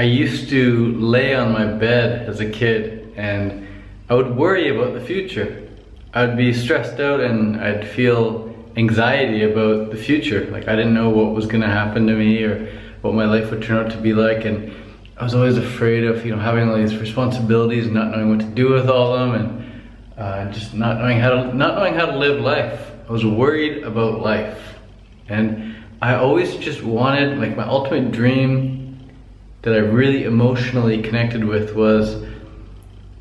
I used to lay on my bed as a kid and I would worry about the future. I'd be stressed out and I'd feel anxiety about the future. Like I didn't know what was gonna happen to me or what my life would turn out to be like, and I was always afraid of, having all these responsibilities and not knowing what to do with all of them, and just not knowing how to live life. I was worried about life, and I always just wanted, like, my ultimate dream that I really emotionally connected with was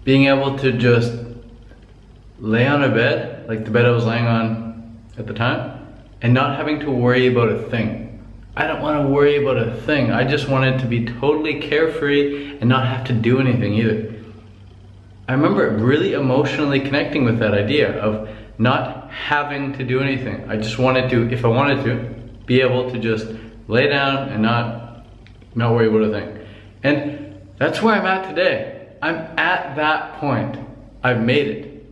being able to just lay on a bed, like the bed I was laying on at the time, and not having to worry about a thing. I don't want to worry about a thing. I just wanted to be totally carefree and not have to do anything either. I remember really emotionally connecting with that idea of not having to do anything. I just wanted to, if I wanted to, be able to just lay down and not worry about a thing. And that's where I'm at today. I'm at that point. I've made it.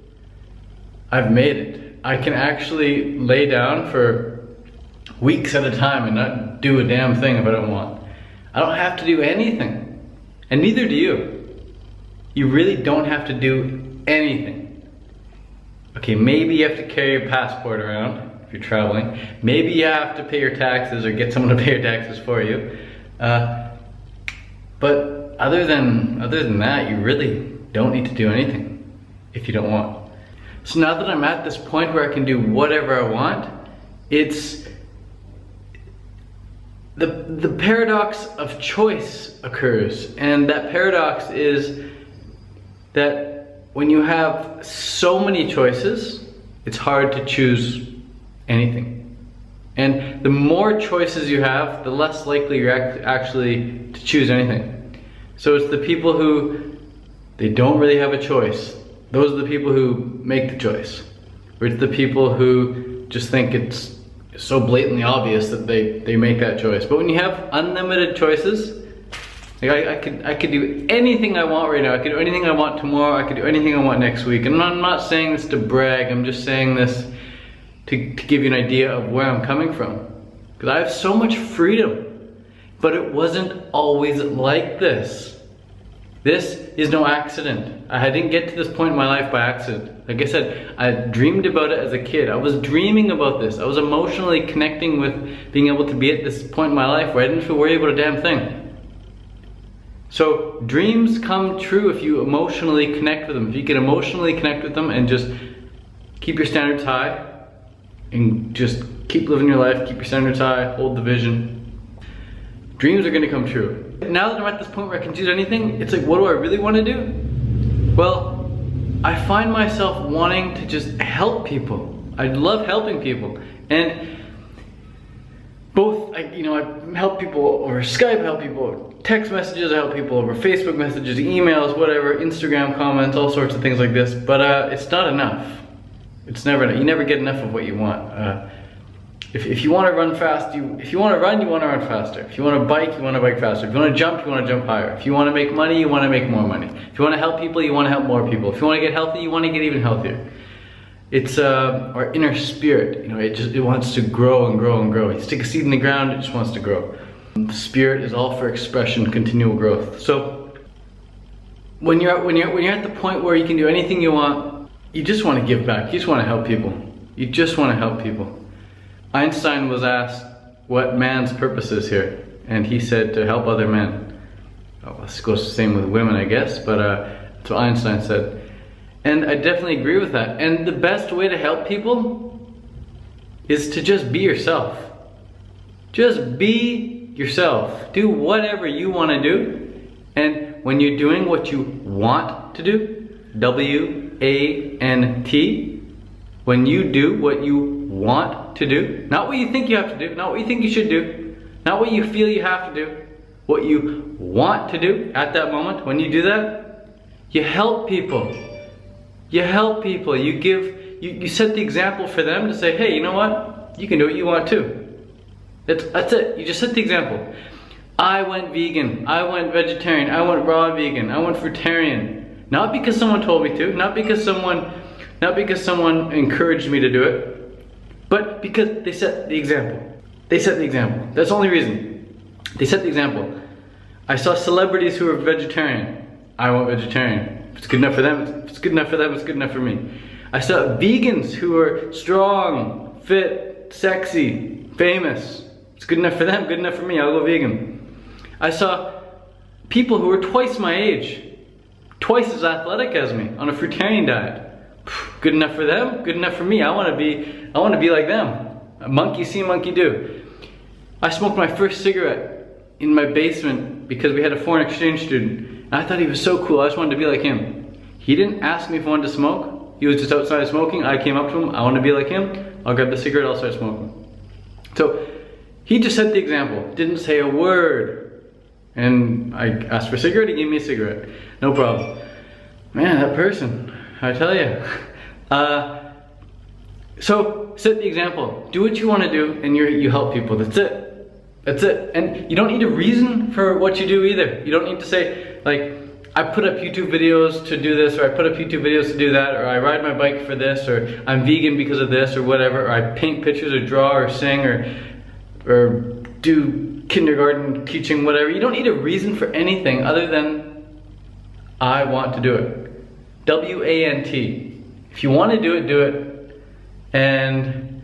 I've made it. I can actually lay down for weeks at a time and not do a damn thing if I don't want. I don't have to do anything. And neither do you. You really don't have to do anything. Okay, maybe you have to carry your passport around if you're traveling. Maybe you have to pay your taxes or get someone to pay your taxes for you. But other than that, you really don't need to do anything if you don't want. So now that I'm at this point where I can do whatever I want, it's the paradox of choice occurs. And that paradox is that when you have so many choices, it's hard to choose anything. And the more choices you have, the less likely you're actually to choose anything. So it's the people who, they don't really have a choice. Those are the people who make the choice. Or it's the people who just think it's so blatantly obvious that they make that choice. But when you have unlimited choices, like I could do anything I want right now. I could do anything I want tomorrow. I could do anything I want next week. And I'm not saying this to brag. I'm just saying this to give you an idea of where I'm coming from. Because I have so much freedom. But it wasn't always like this. This is no accident. I didn't get to this point in my life by accident. Like I said, I dreamed about it as a kid. I was dreaming about this. I was emotionally connecting with being able to be at this point in my life where I didn't have to worry about a damn thing. So dreams come true if you emotionally connect with them. If you can emotionally connect with them and just keep your standards high and just keep living your life, keep your standards high, hold the vision, dreams are gonna come true. Now that I'm at this point where I can choose anything, it's like, what do I really want to do? Well, I find myself wanting to just help people. I love helping people. And both, I help people over Skype, I help people over text messages, I help people over Facebook messages, emails, whatever, Instagram comments, all sorts of things like this. But it's not enough. It's never enough. You never get enough of what you want. If you want to run fast, if you want to run, you want to run faster. If you want to bike, you want to bike faster. If you want to jump, you want to jump higher. If you want to make money, you want to make more money. If you want to help people, you want to help more people. If you want to get healthy, you want to get even healthier. It's our inner spirit. It wants to grow and grow and grow. You stick a seed in the ground, it just wants to grow. The spirit is all for expression, continual growth. So when you're at the point where you can do anything you want, you just want to give back. You just want to help people. You just want to help people. Einstein was asked what man's purpose is here, and he said to help other men. Oh, this goes the same with women, I guess, but that's what Einstein said. And I definitely agree with that. And the best way to help people is to just be yourself. Just be yourself. Do whatever you want to do. And when you're doing what you want to do, W-A-N-T, when you do what you want to do, not what you think you have to do, not what you think you should do, not what you feel you have to do, what you want to do at that moment, when you do that, you help people. You help people. You set the example for them to say, hey, you know what? You can do what you want too. That's it. You just set the example. I went vegan. I went vegetarian. I went raw vegan. I went fruitarian. Not because someone told me to. Not because someone encouraged me to do it. But because they set the example. They set the example. That's the only reason. They set the example. I saw celebrities who were vegetarian. I went vegetarian. If it's good enough for them, if it's good enough for them, it's good enough for me. I saw vegans who were strong, fit, sexy, famous. It's good enough for them, good enough for me, I'll go vegan. I saw people who were twice my age, twice as athletic as me, on a fruitarian diet. Good enough for them, good enough for me. I want to be like them. Monkey see, monkey do. I smoked my first cigarette in my basement because we had a foreign exchange student. And I thought he was so cool, I just wanted to be like him. He didn't ask me if I wanted to smoke. He was just outside smoking. I came up to him, I want to be like him. I'll grab the cigarette, I'll start smoking. So he just set the example, didn't say a word. And I asked for a cigarette, he gave me a cigarette. No problem. Man, that person, I tell you. So set the example. Do what you want to do and you help people. That's it. That's it. And you don't need a reason for what you do either. You don't need to say, like, I put up YouTube videos to do this, or I put up YouTube videos to do that, or I ride my bike for this, or I'm vegan because of this, or whatever, or I paint pictures, or draw, or sing, or do kindergarten teaching, whatever. You don't need a reason for anything other than I want to do it. W-A-N-T. If you want to do it, and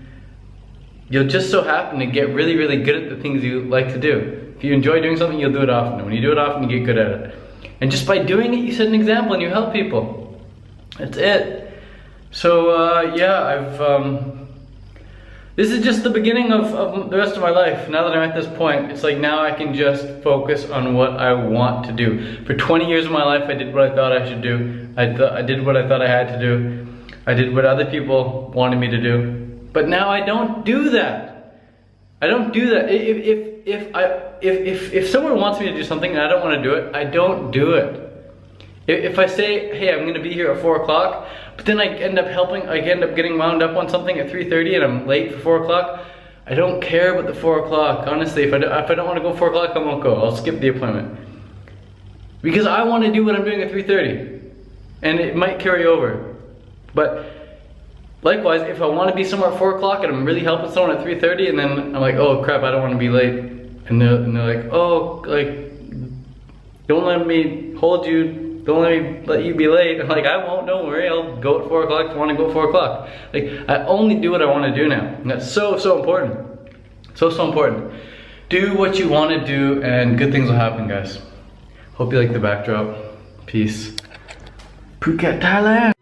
you'll just so happen to get really, really good at the things you like to do. If you enjoy doing something, you'll do it often. When you do it often, you get good at it. And just by doing it, you set an example and you help people. That's it. So yeah, this is just the beginning of the rest of my life. Now that I'm at this point, it's like now I can just focus on what I want to do. For 20 years of my life, I did what I thought I should do. I did what I thought I had to do. I did what other people wanted me to do. But now I don't do that. I don't do that. If someone wants me to do something and I don't want to do it, I don't do it. If I say, hey, I'm going to be here at 4 o'clock, but then I end up getting wound up on something at 3:30 and I'm late for 4 o'clock, I don't care about the 4 o'clock. Honestly, if I don't want to go 4 o'clock, I won't go. I'll skip the appointment. Because I want to do what I'm doing at 3:30. And it might carry over. But likewise, if I want to be somewhere at 4 o'clock and I'm really helping someone at 3:30 and then I'm like, oh crap, I don't want to be late. And they're like, oh, like, don't let me hold you, don't let you be late. I'm like, I won't, don't worry, I'll go at 4 o'clock if I want to go 4 o'clock. Like, I only do what I want to do now. And that's so, so important. So, so important. Do what you want to do and good things will happen, guys. Hope you like the backdrop. Peace. Phuket, Thailand.